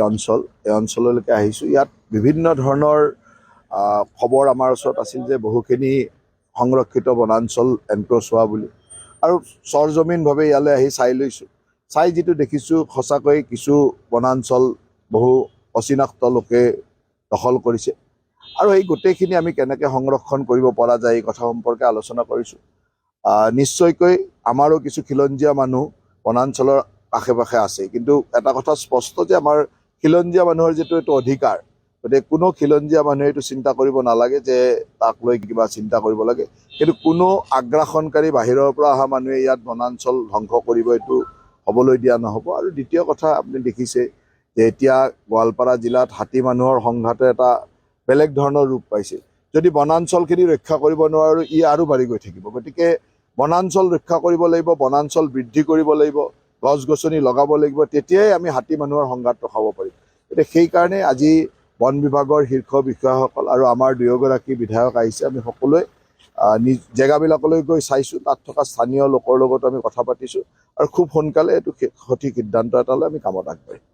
অঞ্চল এই অঞ্চললৈকে আহিছোঁ। ইয়াত বিভিন্ন ধৰণৰ খবৰ আমাৰ ওচৰত আছিল যে বহুখিনি সংৰক্ষিত বনাঞ্চল এনক্ৰ'চ হোৱা বুলি, আৰু সৰজমিনভাৱে ইয়ালৈ আহি চাই লৈছোঁ। চাই যিটো দেখিছোঁ, সঁচাকৈ কিছু বনাঞ্চল বহু অচিনাক্ত লোকে দখল কৰিছে, আৰু এই গোটেইখিনি আমি কেনেকৈ সংৰক্ষণ কৰিব পৰা যায় এই কথা সম্পৰ্কে আলোচনা কৰিছোঁ। নিশ্চয়কৈ আমাৰো কিছু খিলঞ্জীয়া মানুহ বনাঞ্চলৰ আশে পাশে আছে, কিন্তু এটা কথা স্পষ্ট যে আমাৰ খিলঞ্জীয়া মানুহৰ যিটো এইটো অধিকাৰ, গতিকে কোনো খিলঞ্জীয়া মানুহে এইটো চিন্তা কৰিব নালাগে যে তাক লৈ কিবা চিন্তা কৰিব লাগে। কিন্তু কোনো আগ্ৰাসনকাৰী বাহিৰৰ পৰা অহা মানুহে ইয়াত বনাঞ্চল ধ্বংস কৰিব, এইটো হ'বলৈ দিয়া নহ'ব। আৰু দ্বিতীয় কথা, আপুনি দেখিছে যে এতিয়া গোৱালপাৰা জিলাত হাতী মানুহৰ সংঘাতে এটা বেলেগ ধৰণৰ ৰূপ পাইছে। যদি বনাঞ্চলখিনি ৰক্ষা কৰিব নোৱাৰোঁ, ই আৰু বাঢ়ি গৈ থাকিব। গতিকে বনাঞ্চল ৰক্ষা কৰিব লাগিব, বনাঞ্চল বৃদ্ধি কৰিব লাগিব, গছ গছনি লগাব লাগিব, তেতিয়াই আমি হাতী মানুহৰ সংঘাত ৰখাব পাৰিম। গতিকে সেইকাৰণে আজি বন বিভাগৰ শীৰ্ষ বিষয়াসকল আৰু আমাৰ দুয়োগৰাকী বিধায়ক আহিছে। আমি সকলোৱে জেগাবিলাকলৈ গৈ চাইছোঁ, তাত থকা স্থানীয় লোকৰ লগতো আমি কথা পাতিছোঁ, আৰু খুব সোনকালে এইটো সঠিক সিদ্ধান্ত এটালৈ আমি কামত আগবাঢ়িম।